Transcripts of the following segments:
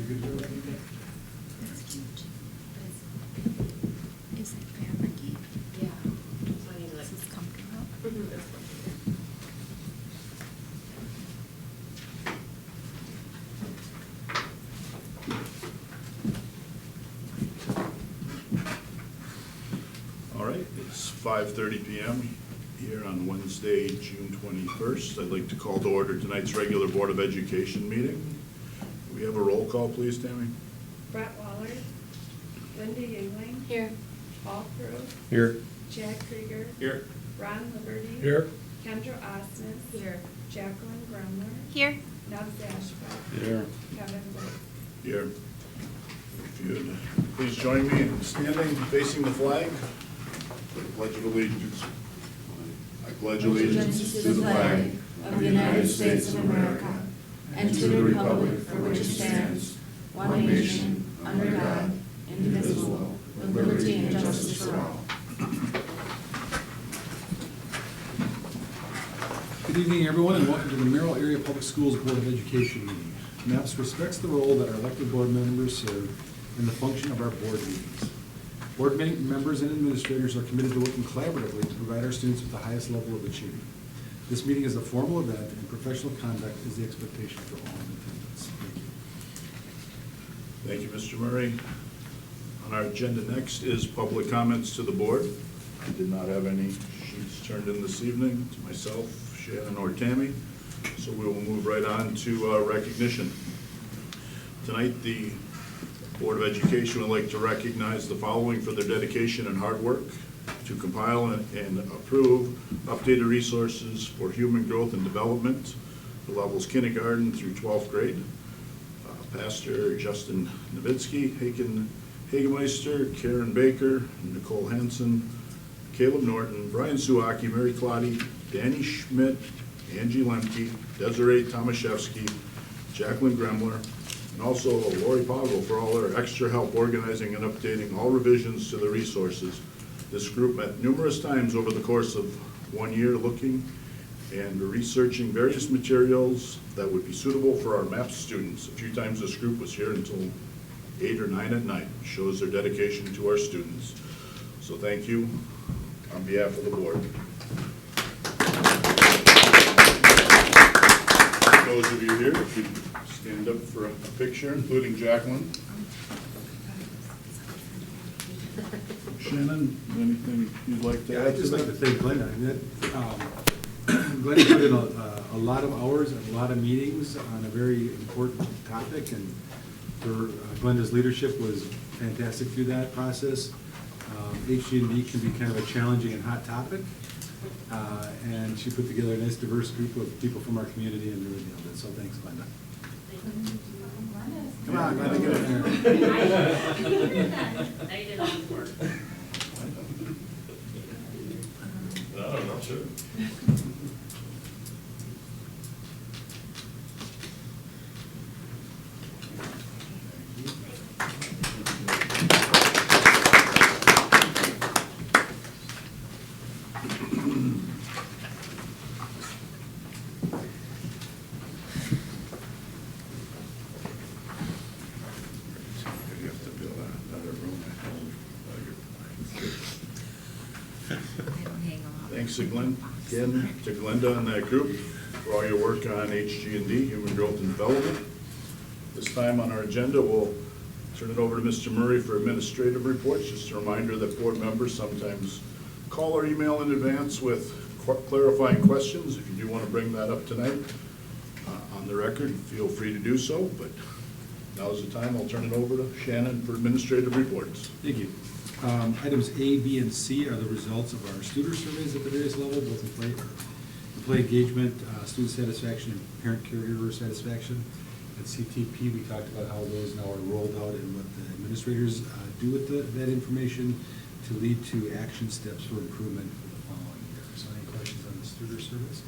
good job. That's cute. Is it fabric-y? Yeah. So I need to like. This is comfortable. Mhm, it's comfortable. All right, it's 5:30 PM here on Wednesday, June 21st. I'd like to call to order tonight's regular Board of Education meeting. We have a roll call, please, Tammy? Brett Waller, Linda Yingling. Here. Paul Crew, Here. Chad Krieger. Here. Ron Liberty. Here. Kendra Osnes. Here. Jacqueline Grumler. Here. Nubs Ashbrook. Here. Kevin Blake. Here. If you'd please join me in standing, facing the flag. Pledge of Allegiance. I pledge allegiance to the flag of the United States of America and to the republic for which it stands, one nation, under God, indivisible, with liberty and justice for all. Good evening, everyone, and welcome to the Merrill Area Public Schools Board of Education meeting. MAPS respects the role that our elected board members serve in the function of our board meetings. Board members and administrators are committed to working collaboratively to provide our students with the highest level of achievement. This meeting is a formal event, and professional conduct is the expectation for all in attendance. Thank you. Thank you, Mr. Murray. On our agenda next is public comments to the board. I did not have any sheets turned in this evening to myself, Shannon, or Tammy, so we will move right on to recognition. Tonight, the Board of Education would like to recognize the following for their dedication and hard work to compile and approve updated resources for human growth and development for levels kindergarten through 12th grade. Pastor Justin Nowitzki, Hagemeister, Karen Baker, Nicole Hansen, Caleb Norton, Brian Suwaki, Mary Claudia, Danny Schmidt, Angie Lemke, Desiree Tomaszewski, Jacqueline Gremler, and also Lori Poggle for all their extra help organizing and updating all revisions to the resources. This group met numerous times over the course of 1 year looking and researching various materials that would be suitable for our MAPS students. A few times this group was here until 8 or 9 at night. It shows their dedication to our students. So thank you on behalf of the board. Those of you here, if you stand up for a picture, including Jacqueline. Shannon, anything you'd like to Yeah, add? I'd just to like to that? thank Glenda. I mean, Glenda put in a lot of hours and a lot of meetings on a very important topic, and for Glenda's leadership was fantastic through that process. HG&D can be kind of a challenging and hot topic, and she put together a nice diverse group of people from our community and really nailed it, so thanks, Glenda. Come on, Glenda, get in there. I did all the work. I don't know, sure. You have to build another room. I don't hang a lot. Thanks again to Glenda and that group for all your work on HG&D, Human Growth and Development. This time on our agenda, we'll turn it over to Mr. Murray for administrative reports. Just a reminder that board members sometimes call or email in advance with clarifying questions. If you do want to bring that up tonight on the record, feel free to do so, but now's the time. I'll turn it over to Shannon for administrative reports. Thank you. Items A, B, and C are the results of our student surveys at the various levels, both employee engagement, student satisfaction, and parent caregiver satisfaction. At CTP, we talked about how those now are rolled out and what the administrators do with that information to lead to action steps for improvement for the following year. So any questions on the student surveys?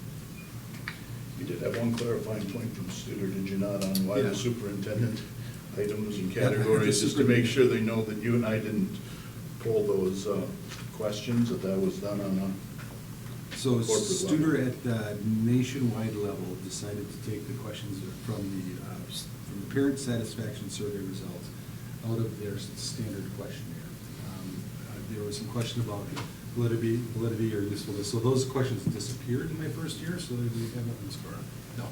You did have one clarifying point from Studer, did you not, on why Yeah. the superintendent items and Yeah, categories, the just to make sure they know that you and I didn't pull those questions, that was done on So corporate level. Studer at the nationwide level decided to take the questions from the parent satisfaction survey results out of their standard questionnaire. There was some question about validity or usefulness, so those questions disappeared in my first year, so they have nothing to score on. No.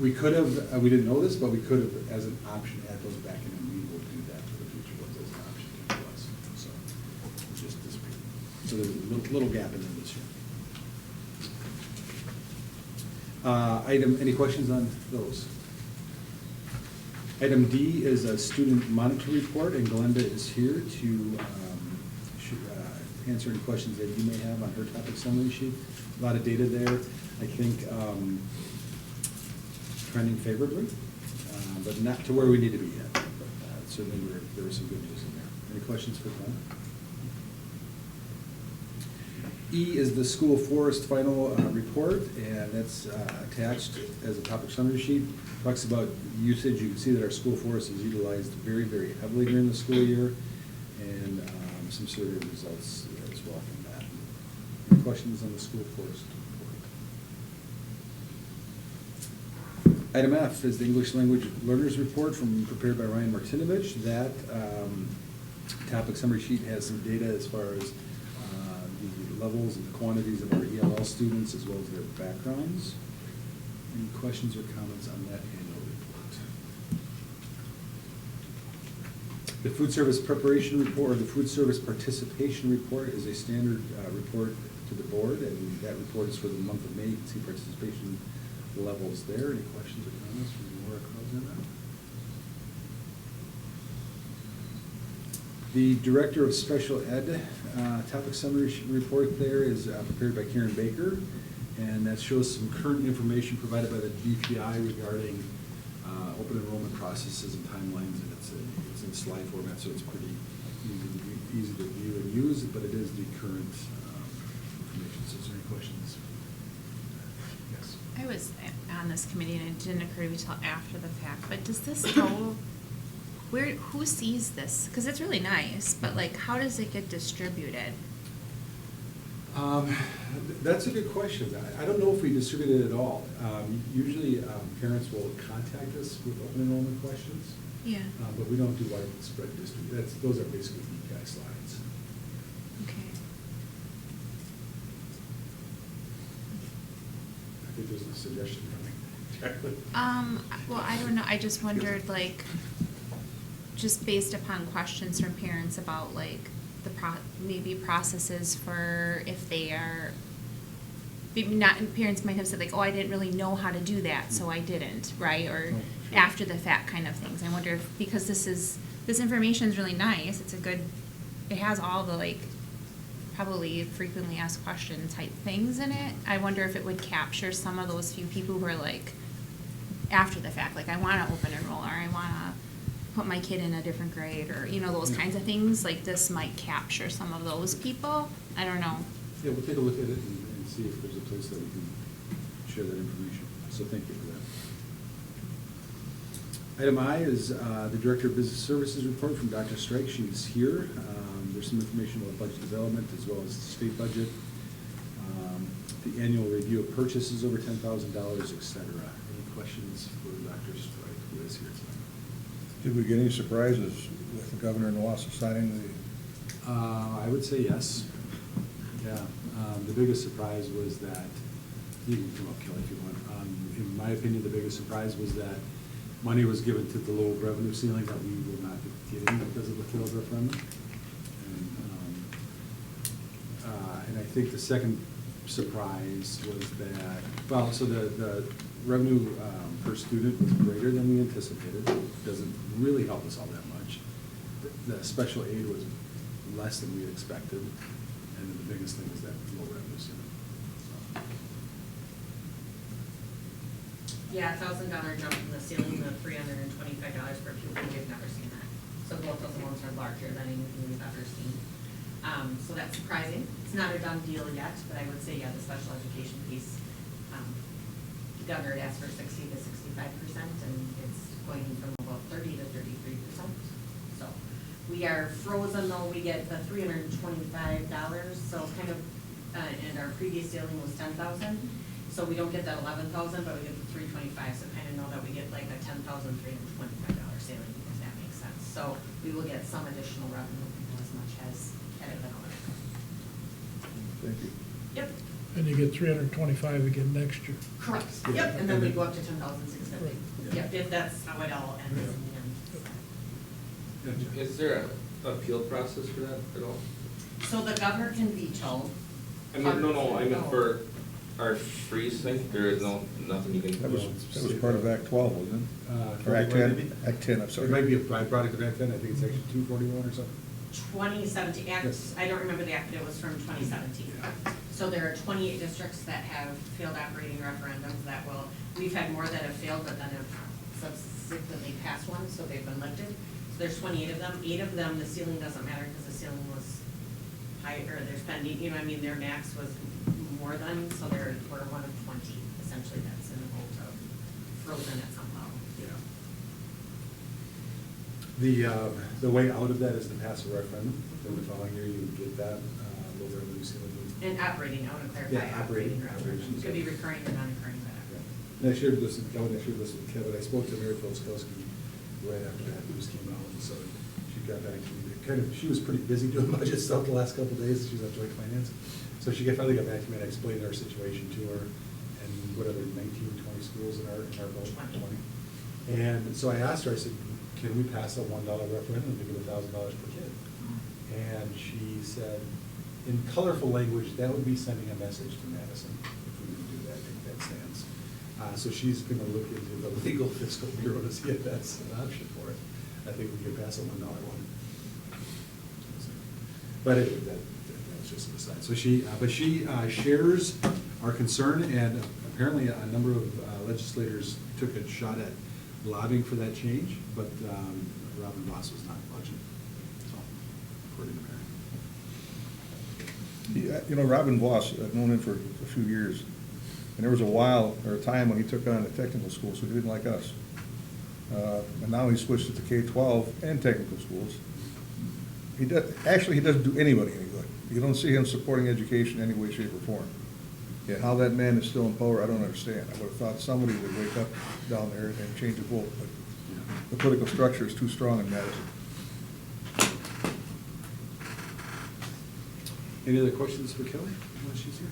We could have, we didn't know this, but we could have, as an option, add those back in, and we will do that for the future ones as an option to us. So it just disappeared. So there's a little gap in there this year. Any questions on those? Item D is a student monitor report, and Glenda is here to answer any questions that you may have on her topic summary sheet. A lot of data there, I think, trending favorably, but not to where we need to be yet. But certainly there was some good news in there. Any questions for Glenda? E is the school forest final report, and that's attached as a topic summary sheet. Talks about usage. You can see that our school forest is utilized very, very heavily during the school year, and some survey results as well from that. Any questions on the school forest report? Item F is the English language learners report prepared by Ryan Martinovich. That topic summary sheet has some data as far as the levels and the quantities of our ELL students as well as their backgrounds. Any questions or comments on that annual report? The food service preparation report, or the food service participation report, is a standard report to the board, and that report is for the month of May. You can see participation levels there. Any questions or comments from Laura Krause on that? The Director of Special Ed topic summary report there is prepared by Karen Baker, and that shows some current information provided by the DPI regarding open enrollment processes and timelines, and it's in slide format, so it's pretty easy to view and use, but it is the current information. So is there any questions? Yes. I was on this committee and it didn't occur to me until after the fact, but does this go, who sees this? Because it's really nice, but like, how does it get distributed? That's a good question. I don't know if we distribute it at all. Usually, parents will contact us with open enrollment questions. Yeah. But we don't do widespread distribution. Those are basically DPI slides. Okay. I think there's a suggestion coming. Well, I don't know, I just wondered, like, just based upon questions from parents about, like, maybe processes for if they are, maybe not, parents might have said, like, oh, I didn't really know how to do that, so I didn't, right? Or Oh, sure. after the fact kind of things. I wonder if, because this information is really nice, it's a good, it has all the, like, probably frequently asked question type things in it. I wonder if it would capture some of those few people who are like, after the fact, like, I want to open enroll, or I want to put my kid in a different grade, or, you know, those kinds of things. Like, this might capture some of those people. I don't know. Yeah, we'll take a look at it and see if there's a place that we can share that information. So thank you for that. Item I is the Director of Business Services report from Dr. Strike. She's here. There's some information about budget development as well as the state budget, the annual review of purchases over $10,000, et cetera. Any questions for Dr. Strike, who is here tonight? Did we get any surprises with the governor and Wausau signing the? I would say yes. Yeah. The biggest surprise was that, you can come up, Kelly, if you want. In my opinion, the biggest surprise was that money was given to the low revenue ceiling that we will not be getting because of the failed referendum. And I think the second surprise was that, well, so the revenue per student was greater than we anticipated. It doesn't really help us all that much. The special aid was less than we had expected, and then the biggest thing is that low revenue ceiling. Yeah, $1,000 jump from the ceiling to $325 per pupil, we've never seen that. So both those amounts are larger than anything we've ever seen. So that's surprising. It's not a done deal yet, but I would say, yeah, the special education piece, the governor had asked for 60 to 65%, and it's going from about 30 to 33%. So we are frozen though we get the $325, so kind of and our previous ceiling was 10,000. So we don't get that 11,000, but we get the 325, so kind of know that we get like a $10,325 ceiling, if that makes sense. So we will get some additional revenue as much as had it been over. Thank you. Yep, And you get 325 again next year. correct, Yeah. yep, and then we go up to 10,650. Right. Yep, if that's how it all ends in the end. Is there a appeal process for that at all? So the governor can veto. I mean, no, I mean for our freeze thing, there is nothing you can. That was part of Act 12, wasn't it? Or Act 10? Act 10, I'm It sorry. might be a byproduct of Act 10, I think it's actually 241 or something. 2017, Yes. I don't remember the act, but it was from 2017. So there are 28 districts that have failed operating referendums that will, we've had more that have failed, but then have subsequently passed one, so they've been lifted. So there's 28 of them. 8 of them, the ceiling doesn't matter because the ceiling was high, or their spending, you know, I mean, their max was more than, so we're one of 20, essentially, that's in the vote of frozen at some level. Yeah. The way out of that is to pass a referendum, then the following year you get that low revenue ceiling. And operating, I want to clarify, Yeah, operating operating. revenue. It could be recurring or non-recurring, but And I shared this with Kevin, I spoke to Mary Filskowski right after that news came out, and so she got back to me. She was pretty busy doing budget stuff the last couple of days, she was on joint finance. So she finally got back to me and I explained our situation to her, and whatever, 19, 20 schools in our vote, 20. And so I asked her, I said, can we pass a $1 referendum to give $1,000 per kid? And she said, in colorful language, that would be sending a message to Madison if we can do that, I think that stands. So she's gonna look into the legal fiscal bureau to see if that's an option for it. I think we could pass a $1 one. But anyway, that's just an aside. So she shares our concern, and apparently a number of legislators took a shot at lobbying for that change, but Robin Voss was not budging, so, according to Mary. You know, Robin Voss, I've known him for a few years, and there was a time when he took on the technical schools, so he didn't like us. And now he switched it to K-12 and technical schools. He doesn't do anybody any good. You don't see him supporting education in any way, shape, or form. Yeah, how that man is still in power, I don't understand. I would have thought somebody would wake up down there and change the vote, but the political structure is too strong in Madison. Any other questions for Kelly while she's here?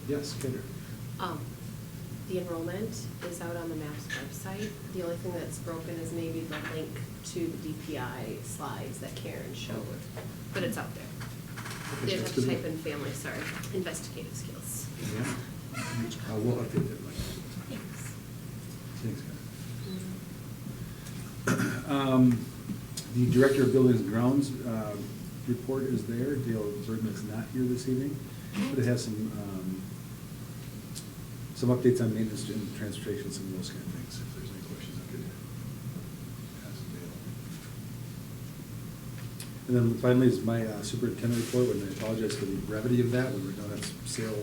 Yes, Kendra. The enrollment is out on the MAPS website. The only thing that's broken is maybe the link to the DPI slides that Karen showed, but it's out there. You just have to type in family, investigative skills. Yeah. We'll update that later. Thanks. Thanks, Karen. The Director of Buildings and Grounds report is there. Dale Bergman is not here this evening, but it has some updates on maintenance and transportation, some of those kind of things. If there's any questions, I could ask Dale. And then finally is my superintendent report, and I apologize for the brevity of that. We were down at sale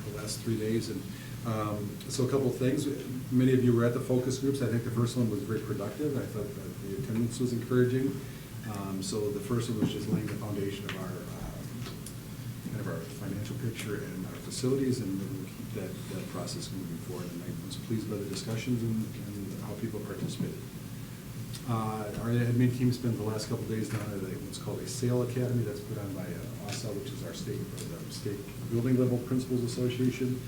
the last 3 days, and so a couple of things. Many of you were at the focus groups. I think the first one was very productive. I thought that the attendance was encouraging. So the first one was just laying the foundation of our kind of our financial picture and our facilities, and we'll keep that process moving forward. And I was pleased by the discussions and how people participated. Our admin team spent the last couple of days down at what's called a SAIL Academy that's put on by OSA, which is our state building level principals association,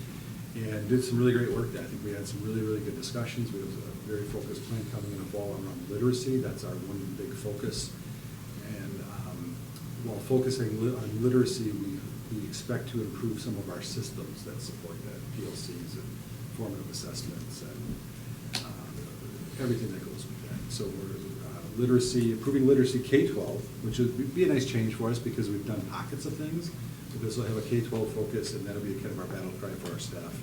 and did some really great work there. I think we had some really, really good discussions. We have a very focused plan coming in the fall around literacy. That's our one big focus. And while focusing on literacy, we expect to improve some of our systems that support that, PLCs and formative assessments and everything that goes with that. So we're improving literacy K-12, which would be a nice change for us because we've done pockets of things. So this will have a K-12 focus, and that'll be kind of our battle cry for our staff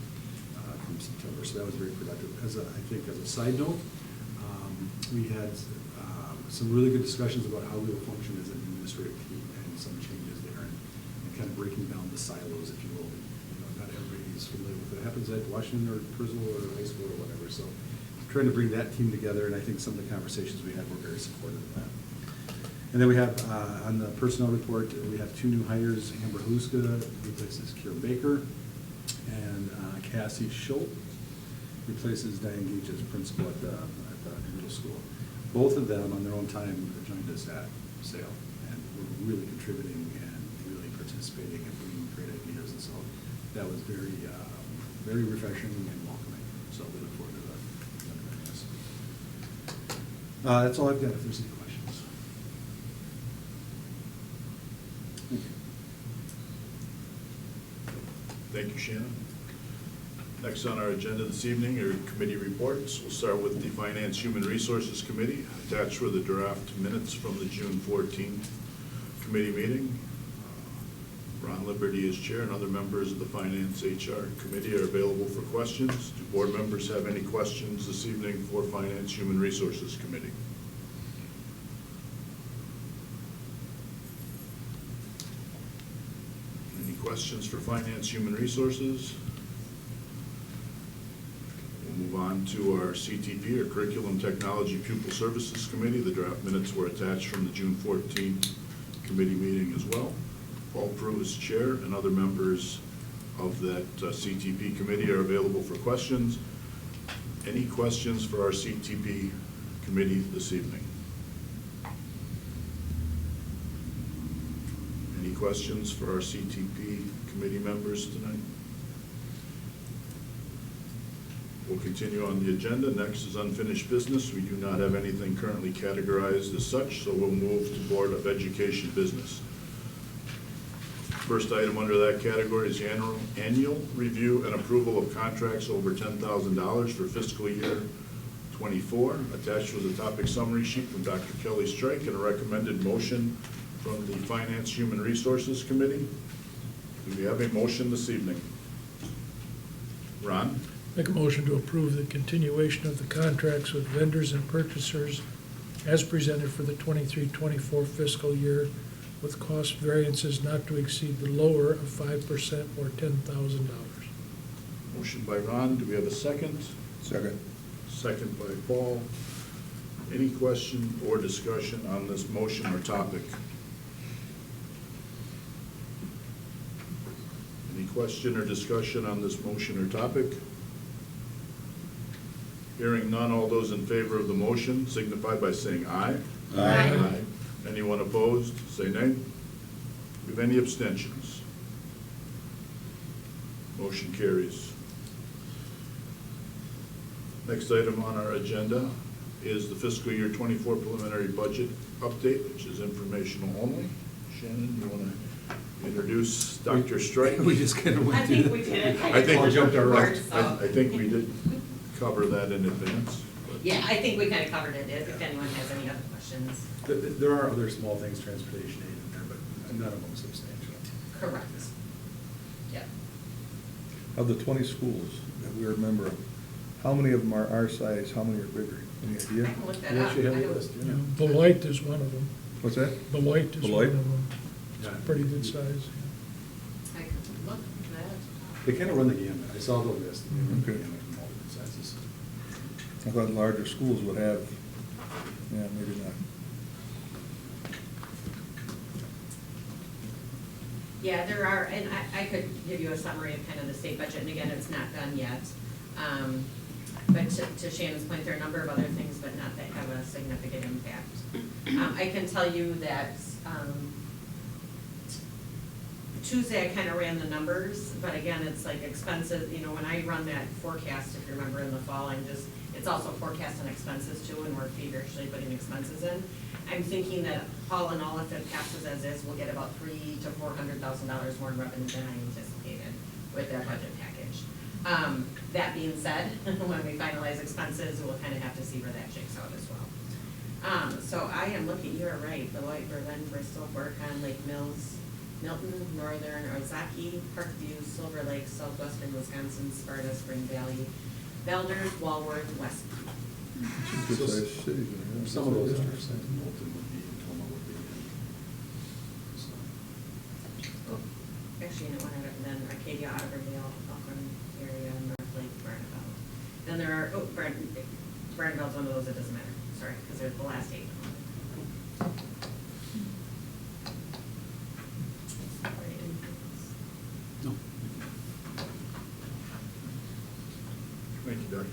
from September. So that was very productive. I think as a side note, we had some really good discussions about how we will function as an administrative team and some changes there, and kind of breaking down the silos, if you will. Not everybody is familiar with what happens at Washington or Frizzle or high school or whatever. So trying to bring that team together, and I think some of the conversations we had were very supportive of that. And then we have, on the personnel report, we have 2 new hires, Amber Huska replaces Kira Baker, and Cassie Schultz replaces Diane Gage as principal at the middle school. Both of them, on their own time, joined us at SAIL, and were really contributing and really participating and bringing great ideas, and so that was very, very refreshing and welcoming, so we look forward to them joining us. That's all I've got, if there's any questions. Thank you. Thank you, Shannon. Next on our agenda this evening are committee reports. We'll start with the Finance Human Resources Committee. Attached were the draft minutes from the June 14th committee meeting. Ron Liberty is chair, and other members of the Finance HR Committee are available for questions. Do board members have any questions this evening for Finance Human Resources Committee? Any questions for Finance Human Resources? We'll move on to our CTP, or Curriculum Technology Pupil Services Committee. The draft minutes were attached from the June 14th committee meeting as well. Paul Prue is chair, and other members of that CTP committee are available for questions. Any questions for our CTP committee this evening? Any questions for our CTP committee members tonight? We'll continue on the agenda. Next is unfinished business. We do not have anything currently categorized as such, so we'll move to Board of Education business. First item under that category is annual review and approval of contracts over $10,000 for fiscal year '24. Attached was a topic summary sheet from Dr. Kelly Strike and a recommended motion from the Finance Human Resources Committee. Do we have a motion this evening? Ron? Make a motion to approve the continuation of the contracts with vendors and purchasers as presented for the 23-24 fiscal year, with cost variances not to exceed the lower of 5% or $10,000. Motion by Ron. Do we have a second? Second. Second by Paul. Any question or discussion on this motion or topic? Any question or discussion on this motion or topic? Hearing none, all those in favor of the motion signify by saying aye. Aye. Anyone opposed, say nay. Do we have any abstentions? Motion carries. Next item on our agenda is the fiscal year '24 preliminary budget update, which is informational only. Shannon, you want to introduce Dr. Strike? We just kind of I went through. think we did. I think Paul jumped our route. I think we did cover that in advance. but- Yeah, I think we kind of covered it, if anyone has any other questions. There are other small things, transportation aid in there, but none of them substantial. Correct. Yep. Of the 20 schools that we're a member of, how many of them are our size, how many are bigger? Any I idea? can look that We up. actually have I a don't- list, You yeah. know, Beloit is one of them. What's that? Beloit is one Beloit? of them. It's Yeah. a pretty good size. I can look at that. They kind of run the gamut. I saw the list. They run the Okay. gamut from all different sizes. I thought larger schools would have, yeah, maybe not. Yeah, there are, and I could give you a summary of kind of the state budget, and again, it's not done yet. But to Shannon's point, there are a number of other things, but not that have a significant impact. I can tell you that Tuesday, I kind of ran the numbers, but again, it's like expenses, you know, when I run that forecast, if you remember in the fall, it's also forecast and expenses too, and we're feverishly putting expenses in. I'm thinking that all in all, if it passes as is, we'll get about $300,000 to $400,000 more in revenue than I anticipated with that budget package. That being said, when we finalize expenses, we'll kind of have to see where that shakes out as well. So I am looking, you are right, Beloit, Berlin, Bristol, Burcon, Lake Mills, Milton, Northern, Ozaki, Parkview, Silver Lake, Southwestern Wisconsin, Sparta, Spring Valley, Valders, Walworth, West. Good sized cities in there. Some of those are, some Milton would be, and Toma would be. So. Actually, you know, one of then Arcadia, Otterville, Elkhorn area, North Lake, Barneveld. Then there are, Barneveld's one of those that doesn't matter, sorry, because they're the last 8.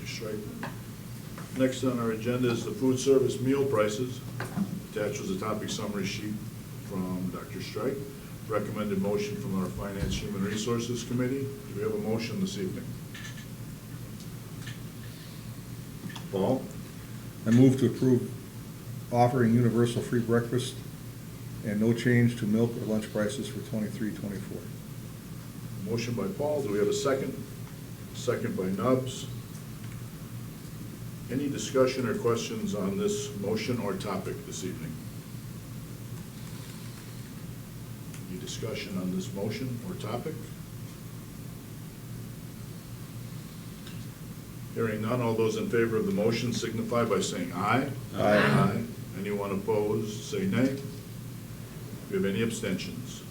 Strike. Next on our agenda is the food service meal prices. Attached was a topic summary sheet from Dr. Strike. Recommended motion from our Finance Human Resources Committee. Do we have a motion this evening? Paul? I move to approve offering universal free breakfast and no change to milk or lunch prices for 23-24. Motion by Paul. Do we have a second? Second by Nubbs. Any discussion or questions on this motion or topic this evening? Any discussion on this motion or topic? Hearing none, all those in favor of the motion signify by saying aye. Aye. Anyone opposed, say nay. Do we have any abstentions?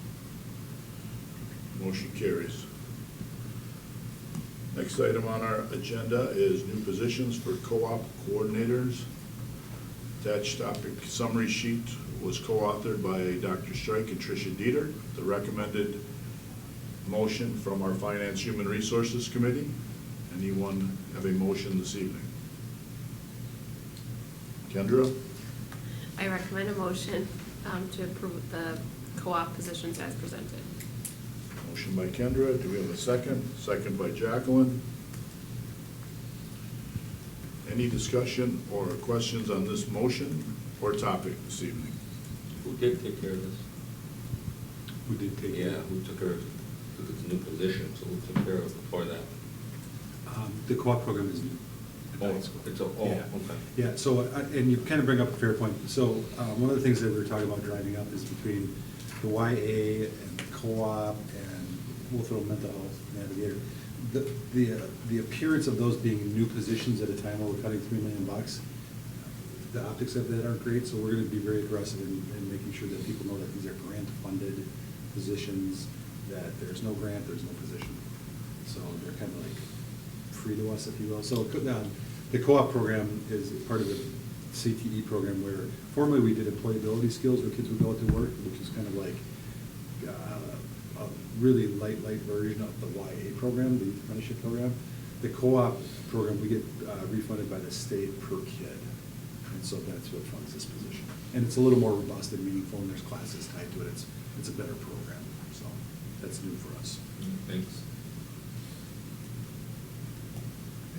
Motion carries. Next item on our agenda is new positions for co-op coordinators. Attached topic summary sheet was co-authored by Dr. Strike and Tricia Dieter. The recommended motion from our Finance Human Resources Committee. Anyone have a motion this evening? Kendra? I recommend a motion to approve the co-op positions as presented. Motion by Kendra. Do we have a second? Second by Jacqueline. Any discussion or questions on this motion or topic this evening? Who did take care of this? Who did take? Yeah, who took care of, because it's a new position, so who took care of it before that? The co-op program is new. at the Oh, high school. it's a, oh, Yeah. okay. Yeah, so, and you kind of bring up a fair point. So, one of the things that we were talking about driving up is between the YA and the co-op, and we'll throw mental health navigator. The appearance of those being new positions at a time where we're cutting $3 million, the optics of that aren't great, so we're gonna be very aggressive in making sure that people know that these are grant-funded positions, that there's no grant, there's no position. So they're kind of like free to us, if you will. So the co-op program is part of the CTE program where formerly we did employability skills where kids would go out to work, which is kind of like a really light version of the YA program, the apprenticeship program. The co-op program, we get refunded by the state per kid. And so that's what funds this position. And it's a little more robust and meaningful, and there's classes tied to it. It's a better program, so that's new for us. Thanks.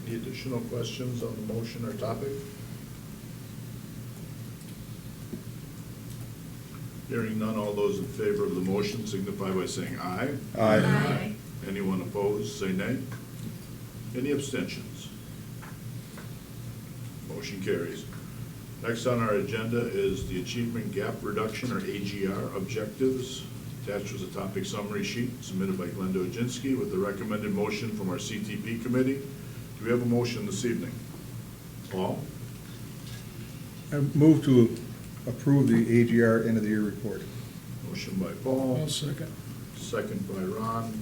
Any additional questions on the motion or topic? Hearing none, all those in favor of the motion signify by saying aye. Aye. Anyone opposed, say nay. Any abstentions? Motion carries. Next on our agenda is the Achievement Gap Reduction, or AGR, objectives. Attached was a topic summary sheet submitted by Glenda Oginski with the recommended motion from our CTP committee. Do we have a motion this evening? Paul? I move to approve the AGR end of the year report. Motion by Paul. I'll second. Second by Ron.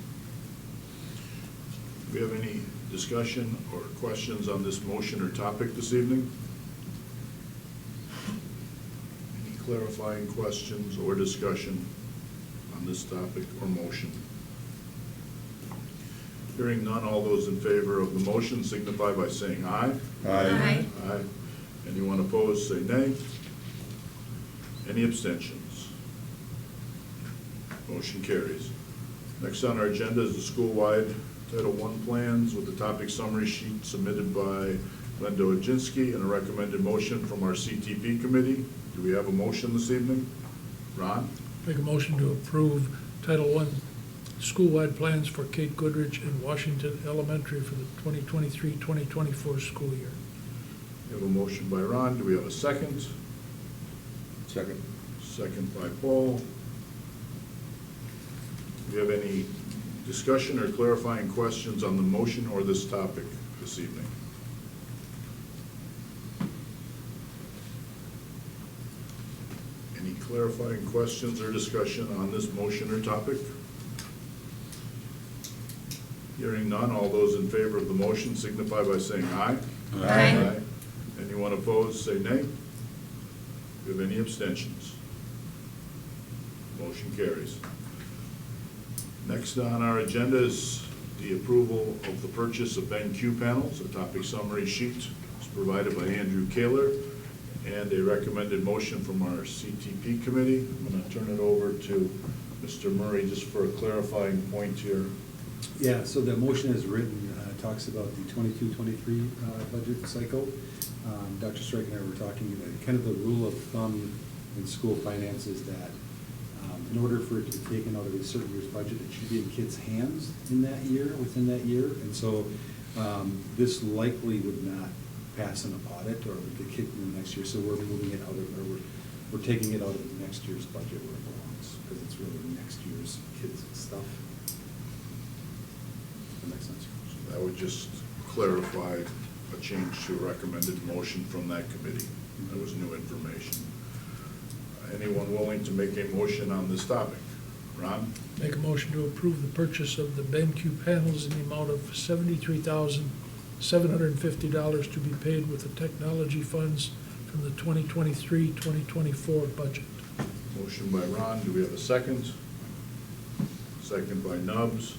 Do we have any discussion or questions on this motion or topic this evening? Any clarifying questions or discussion on this topic or motion? Hearing none, all those in favor of the motion signify by saying aye. Aye. Aye. Anyone opposed, say nay. Any abstentions? Motion carries. Next on our agenda is the school-wide Title I plans with the topic summary sheet submitted by Glenda Oginski and a recommended motion from our CTP committee. Do we have a motion this evening? Ron? Make a motion to approve Title I school-wide plans for Kate Goodrich and Washington Elementary for the 2023-2024 school year. We have a motion by Ron. Do we have a second? Second. Second by Paul. Do we have any discussion or clarifying questions on the motion or this topic this evening? Any clarifying questions or discussion on this motion or topic? Hearing none, all those in favor of the motion signify by saying aye. Aye. Anyone opposed, say nay. Do we have any abstentions? Motion carries. Next on our agenda is the approval of the purchase of BenQ panels. A topic summary sheet is provided by Andrew Kaler, and a recommended motion from our CTP committee. I'm going to turn it over to Mr. Murray just for a clarifying point here. Yeah, so the motion is written, talks about the 22-23 budget cycle. Dr. Strike and I were talking about kind of the rule of thumb in school finances that in order for it to be taken out of a certain year's budget, it should be in kids' hands in that year, within that year. And so this likely would not pass an audit or would get kicked in the next year. So we're moving it out of, or we're taking it out of next year's budget where it belongs, because it's really next year's kids' stuff. That makes sense. So that would just clarify a change to a recommended motion from that committee. That was new information. Anyone willing to make a motion on this topic? Ron? Make a motion to approve the purchase of the BenQ panels in the amount of $73,750 to be paid with the technology funds from the 2023-2024 budget. Motion by Ron. Do we have a second? Second by Nubbs.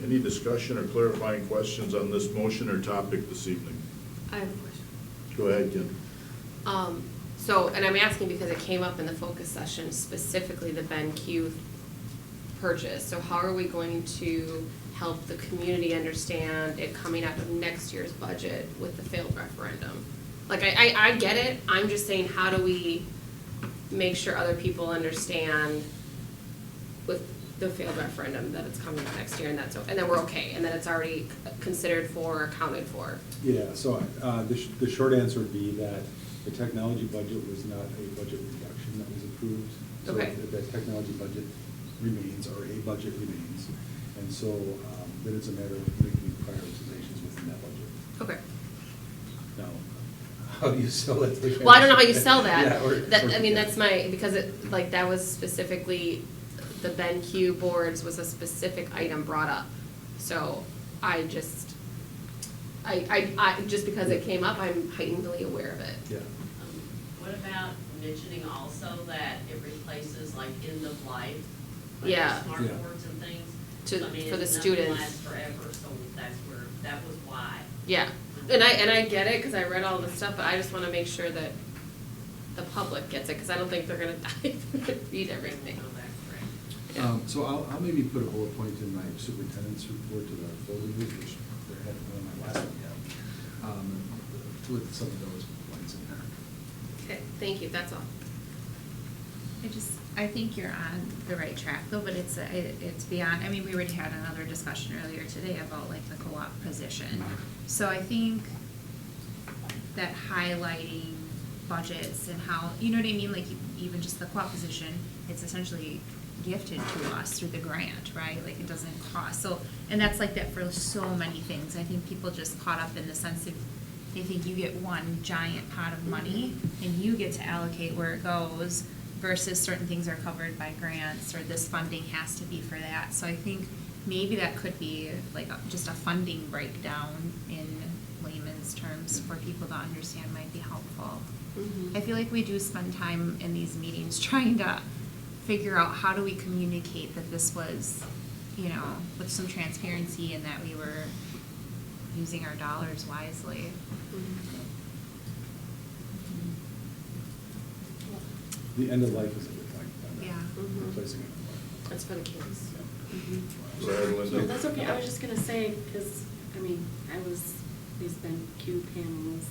Any discussion or clarifying questions on this motion or topic this evening? I have a question. Go ahead, Kim. So, and I'm asking because it came up in the focus session, specifically the BenQ purchase. So how are we going to help the community understand it coming out of next year's budget with the failed referendum? Like, I get it, I'm just saying, how do we make sure other people understand with the failed referendum that it's coming out next year and that's, and then we're okay, and then it's already considered for, accounted for? Yeah, so the short answer would be that the technology budget was not a budget reduction that was approved. Okay. So that technology budget remains, or a budget remains, and so then it's a matter of making prioritizations within that budget. Okay. Now, how do you sell it? Well, I don't know how you sell that. Yeah, I mean, that's my, because it, like, that was specifically, the BenQ boards was a specific item brought up. So I just because it came up, I'm heightenedly aware of it. Yeah. What about mentioning also that it replaces like end of life? Like Yeah. Smart Yeah. boards and things? To- I mean, for the nothing students. lasts forever, so that's where, that was why. Yeah, and I get it, because I read all the stuff, but I just want to make sure that the public gets it, because I don't think they're going to read everything. So that's correct. So I'll maybe put a bullet point in my superintendent's report to the full review, which there had one in my last one yet, with some of those points in there. Okay, thank you, that's all. I think you're on the right track though, but it's beyond, I mean, we already had another discussion earlier today about like the co-op position. So I think that highlighting budgets and how, you know what I mean, like even just the co-op position, it's essentially gifted to us through the grant, right? Like it doesn't cost, so, and that's like that for so many things. I think people just caught up in the sense of they think you get one giant pot of money and you get to allocate where it goes versus certain things are covered by grants or this funding has to be for that. So I think maybe that could be like just a funding breakdown in layman's terms for people to understand might be helpful. Mhm. I feel like we do spend time in these meetings trying to figure out how do we communicate that this was, you know, with some transparency and that we were using our dollars wisely. The end of life is a good point. Yeah. Mhm. Replacing it. That's for the kids. Go ahead, No, Linda. that's okay, I was just gonna say, because, I mean, these BenQ panels,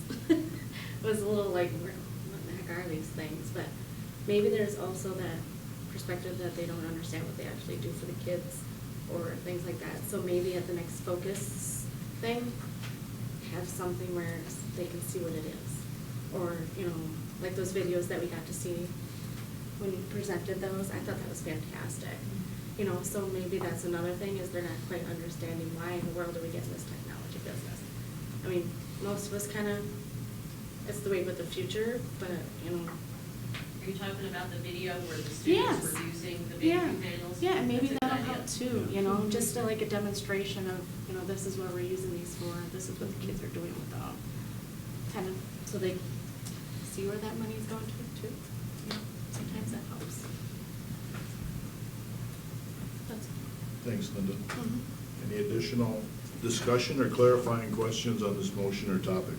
was a little like, what the heck are these things? But maybe there's also that perspective that they don't understand what they actually do for the kids, or things like that. So maybe at the next focus thing, have something where they can see what it is. Or, you know, like those videos that we got to see when you presented those, I thought that was fantastic. You know, so maybe that's another thing, is they're not quite understanding why in the world are we getting this technology business. I mean, most of us kind of, it's the way with the future, but, you know. Are you talking about the video where the Yes. students were using the Yeah. BenQ panels? Yeah, and maybe That's a that'll good help idea. too, you know, just like a demonstration of, you know, this is what we're using these for, this is what the kids are doing with them. Kind of, so they see where that money's going to too. You know, sometimes that helps. That's all. Thanks, Linda. Any additional discussion or clarifying questions on this motion or topic?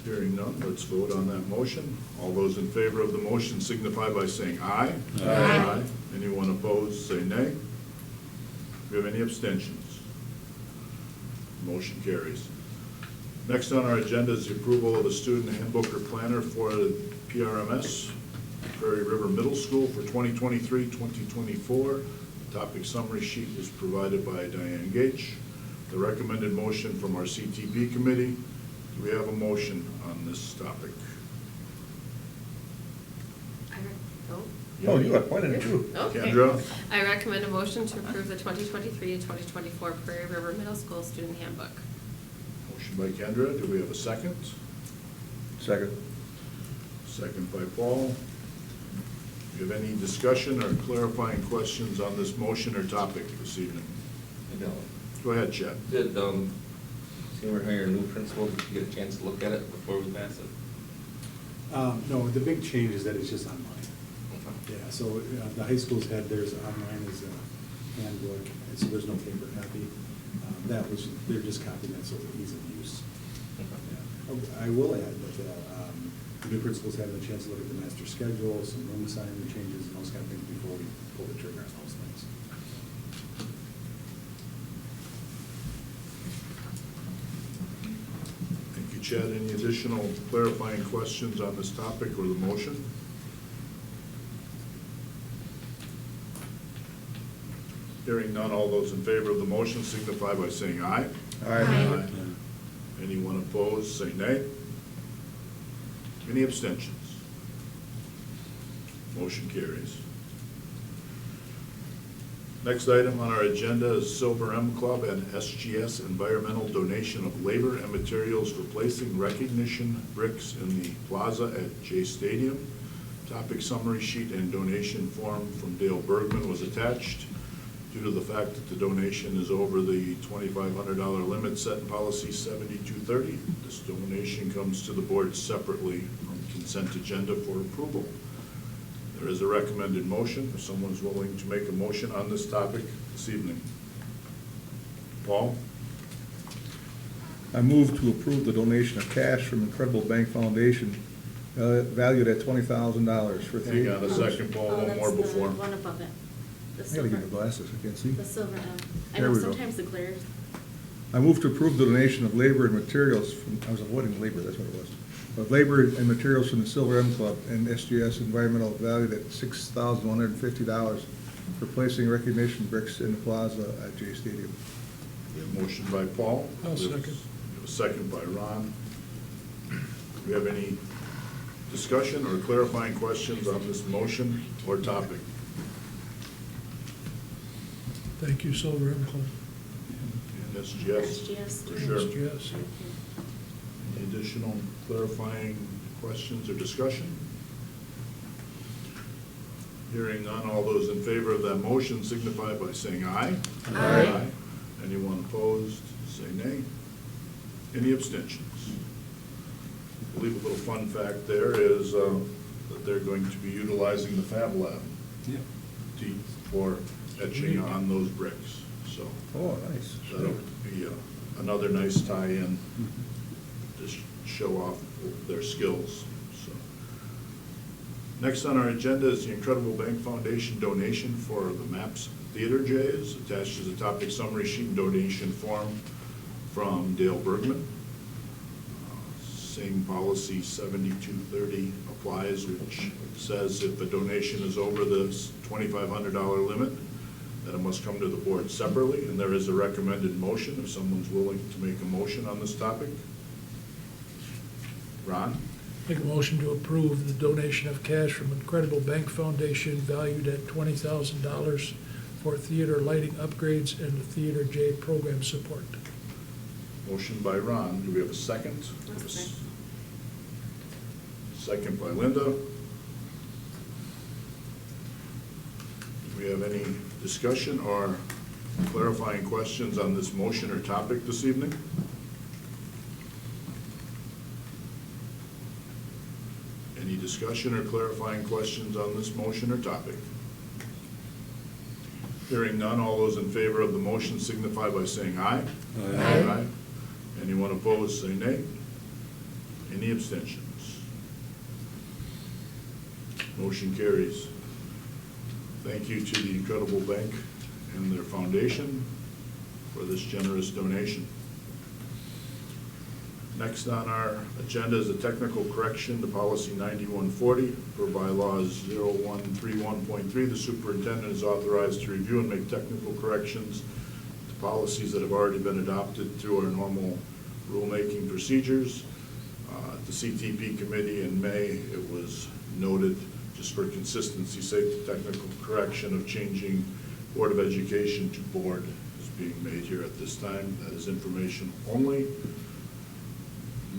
Hearing none, let's vote on that motion. All those in favor of the motion signify by saying aye. Aye. Anyone opposed, say nay. Do we have any abstentions? Motion carries. Next on our agenda is the approval of the student handbook or planner for the PRMS, Prairie River Middle School for 2023-2024. The topic summary sheet is provided by Diane Gage. The recommended motion from our CTP committee. Do we have a motion on this topic? Oh, you got quite a few. Okay. Kendra? I recommend a motion to approve the 2023 to 2024 Prairie River Middle School Student Handbook. Motion by Kendra. Do we have a second? Second. Second by Paul. Do you have any discussion or clarifying questions on this motion or topic this evening? I don't. Go ahead, Chad. Did, seeing we're hiring a new principal, did you get a chance to look at it before we pass it? No, the big change is that it's just online. Yeah, so the high schools had theirs online as a handbook, and so there's no paper copy. They're just copying that, so it's ease of use. Yeah. Oh, I will add that the new principals have a chance to look at the master schedule, some room assignment changes, and those kind of things before we pull the trigger on those things. Thank you, Chad. Any additional clarifying questions on this topic or the motion? Hearing none, all those in favor of the motion signify by saying aye. Aye. Anyone opposed, say nay. Any abstentions? Motion carries. Next item on our agenda is Silver M Club and SGS Environmental Donation of Labor and Materials Replacing Recognition Bricks in the Plaza at J Stadium. Topic summary sheet and donation form from Dale Bergman was attached. Due to the fact that the donation is over the $2,500 limit set in policy 7230, this donation comes to the board separately from consent agenda for approval. There is a recommended motion if someone's willing to make a motion on this topic this evening. Paul? I move to approve the donation of cash from Incredible Bank Foundation valued at $20,000 for Hang on a second, Paul, one more before. One above it. The I gotta silver. get my glasses, I can't see. The silver M. I There know we go. sometimes the glare. I move to approve the donation of labor and materials from, I was avoiding labor, that's what it was. Of labor and materials from the Silver M Club and SGS Environmental valued at $6,150 for placing recognition bricks in the plaza at J Stadium. We have a motion by Paul. I'll We have- second. We have a second by Ron. Do we have any discussion or clarifying questions on this motion or topic? Thank you, Silver M Club. And SGS? SGS. For sure. SGS. Any additional clarifying questions or discussion? Hearing none, all those in favor of that motion signify by saying aye. Aye. Anyone opposed, say nay. Any abstentions? I believe a little fun fact there is that they're going to be utilizing the Fab Lab Yeah. for etching on those bricks, so. Oh, nice. That'll be another nice tie-in, to show off their skills, so. Next on our agenda is the Incredible Bank Foundation donation for the MAPS Theater Jays. Attached is a topic summary sheet and donation form from Dale Bergman. Same policy 7230 applies, which says if a donation is over this $2,500 limit, that it must come to the board separately, and there is a recommended motion if someone's willing to make a motion on this topic. Ron? Make a motion to approve the donation of cash from Incredible Bank Foundation valued at $20,000 for theater lighting upgrades and the Theater J program support. Motion by Ron. Do we have a second? I'll second. Second by Linda. Do we have any discussion or clarifying questions on this motion or topic this evening? Any discussion or clarifying questions on this motion or topic? Hearing none, all those in favor of the motion signify by saying aye. Aye. Anyone opposed, say nay. Any abstentions? Motion carries. Thank you to the Incredible Bank and their foundation for this generous donation. Next on our agenda is a technical correction to policy 9140 per bylaws 0131.3. The superintendent is authorized to review and make technical corrections to policies that have already been adopted through our normal rulemaking procedures. At the CTP committee in May, it was noted, just for consistency's sake, the technical correction of changing Board of Education to board is being made here at this time. That is information only.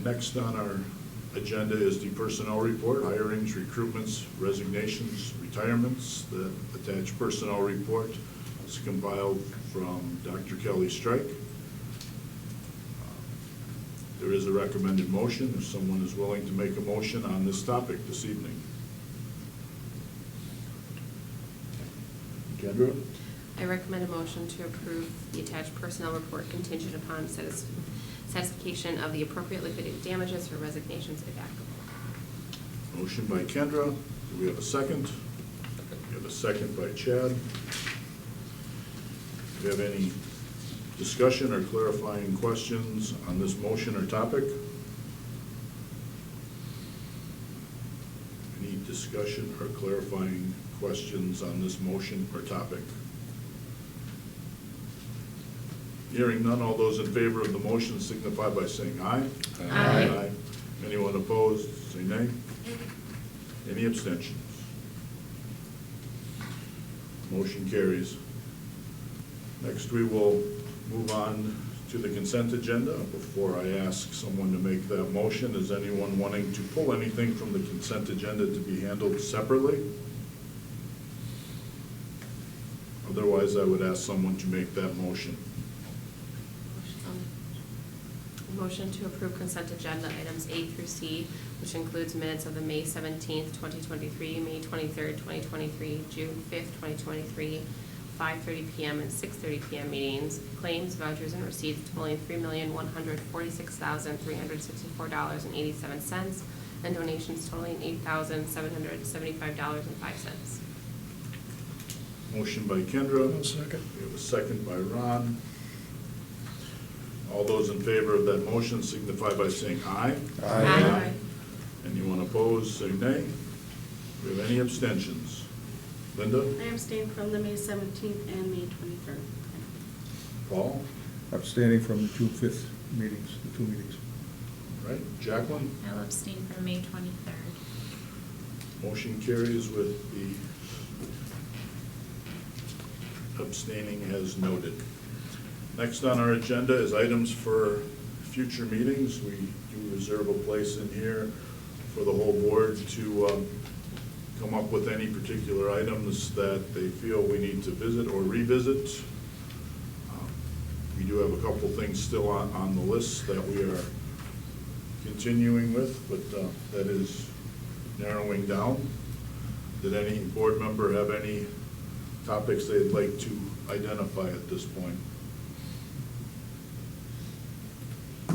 Next on our agenda is the personnel report, hirings, recruitments, resignations, retirements. The attached personnel report is compiled from Dr. Kelly Strike. There is a recommended motion if someone is willing to make a motion on this topic this evening. Kendra? I recommend a motion to approve the attached personnel report contingent upon satisfaction of the appropriate liquidated damages for resignations if applicable. Motion by Kendra. Do we have a second? We have a second by Chad. Do we have any discussion or clarifying questions on this motion or topic? Any discussion or clarifying questions on this motion or topic? Hearing none, all those in favor of the motion signify by saying aye. Aye. Anyone opposed, say nay. Any abstentions? Motion carries. Next, we will move on to the consent agenda. Before I ask someone to make that motion, is anyone wanting to pull anything from the consent agenda to be handled separately? Otherwise, I would ask someone to make that motion. Motion to approve consent agenda items A through C, which includes minutes of the May 17th, 2023, May 23rd, 2023, June 5th, 2023, 5:30 p.m. and 6:30 p.m. meetings, claims, vouchers, and receipts totaling $3,146,364.87, and donations totaling $8,775.05. Motion by Kendra. I'll second. We have a second by Ron. All those in favor of that motion signify by saying aye. Aye. Anyone opposed, say nay. Do we have any abstentions? Linda? I abstain from the May 17th and May 23rd. Paul? Abstaining from the June 5th meetings, the two meetings. Right. Jacqueline? I'll abstain from May 23rd. Motion carries with the abstaining as noted. Next on our agenda is items for future meetings. We do reserve a place in here for the whole board to come up with any particular items that they feel we need to visit or revisit. We do have a couple things still on the list that we are continuing with, but that is narrowing down. Did any board member have any topics they'd like to identify at this point? I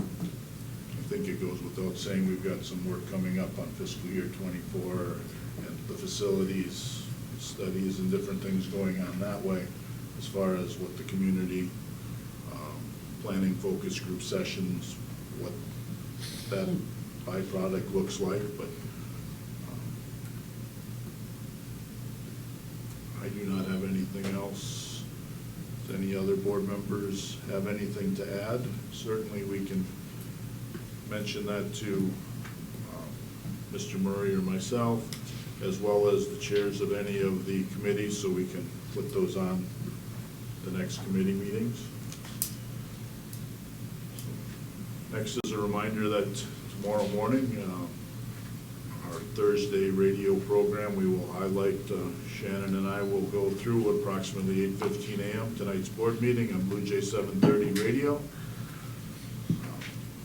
think it goes without saying we've got some work coming up on fiscal year '24 and the facilities, studies, and different things going on that way as far as what the community planning focus group sessions, what that byproduct looks like, but I do not have anything else. Does any other board members have anything to add? Certainly we can mention that to Mr. Murray or myself, as well as the chairs of any of the committees, so we can put those on the next committee meetings. Next is a reminder that tomorrow morning, our Thursday radio program, we will highlight, Shannon and I will go through approximately 8:15 a.m. tonight's board meeting on Blue Jay 730 radio.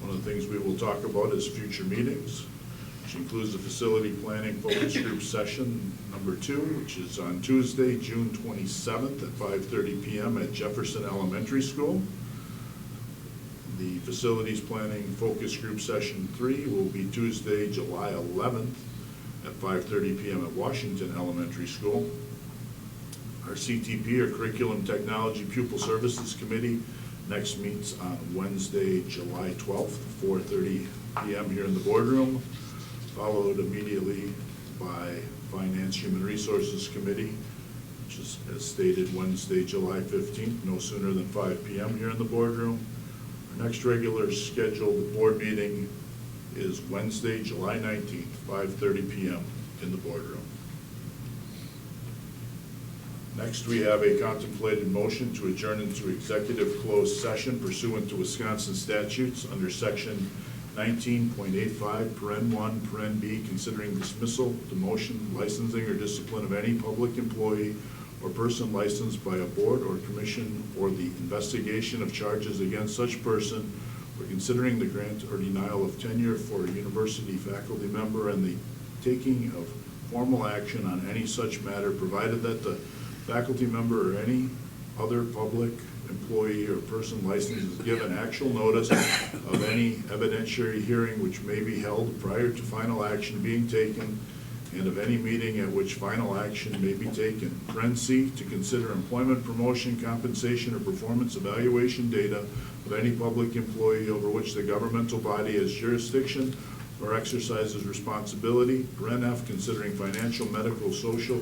One of the things we will talk about is future meetings. which includes the facility planning focus group session number 2, which is on Tuesday, June 27th at 5:30 PM at Jefferson Elementary School. The facilities planning focus group session 3 will be Tuesday, July 11th at 5:30 PM at Washington Elementary School. Our CTP, or Curriculum Technology Pupil Services Committee, next meets on Wednesday, July 12th, 4:30 PM here in the boardroom, followed immediately by Finance Human Resources Committee, which is, as stated, Wednesday, July 15th, no sooner than 5 PM here in the boardroom. Our next regular scheduled board meeting is Wednesday, July 19th, 5:30 PM in the boardroom. Next, we have a contemplated motion to adjourn into executive closed session pursuant to Wisconsin statutes under section 19.85, paren 1, paren B, considering dismissal, demotion, licensing, or discipline of any public employee or person licensed by a board or commission, or the investigation of charges against such person, or considering the grant or denial of tenure for a university faculty member, and the taking of formal action on any such matter, provided that the faculty member or any other public employee or person licensed is given actual notice of any evidentiary hearing which may be held prior to final action being taken, and of any meeting at which final action may be taken. Paren C, to consider employment, promotion, compensation, or performance evaluation data of any public employee over which the governmental body has jurisdiction or exercises responsibility. Paren F, considering financial, medical, social,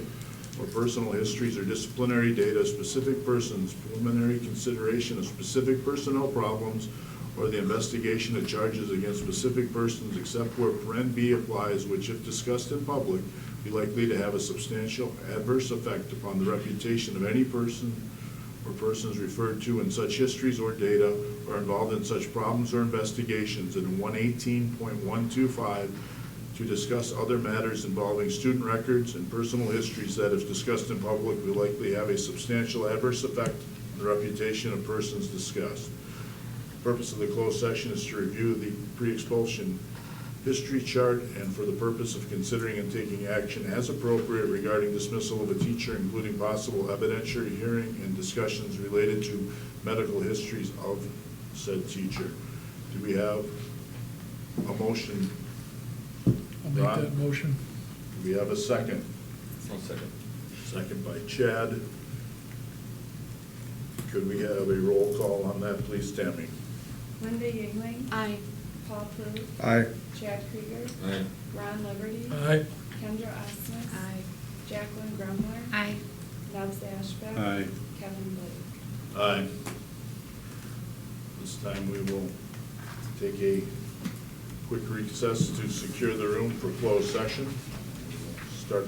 or personal histories or disciplinary data of specific persons, preliminary consideration of specific personnel problems, or the investigation of charges against specific persons, except where paren B applies, which, if discussed in public, be likely to have a substantial adverse effect upon the reputation of any person or persons referred to in such histories or data, or involved in such problems or investigations. And in 118.125, to discuss other matters involving student records and personal histories that, if discussed in public, will likely have a substantial adverse effect on the reputation of persons discussed. The purpose of the closed session is to review the pre-expulsion history chart, and for the purpose of considering and taking action as appropriate regarding dismissal of a teacher, including possible evidentiary hearing and discussions related to medical histories of said teacher. Do we have a motion? I'll make Ron? that motion. Do we have a second? One second. Second by Chad. Could we have a roll call on that, please, Tammy? Linda Yingling. Aye. Paul Pluth. Aye. Chad Krieger. Aye. Ron Liberty. Aye. Kendra Osmus. Aye. Jacqueline Grumler. Aye. Loves Ashbeck. Aye. Kevin Blake. Aye. This time we will take a quick recess to secure the room for closed session. Start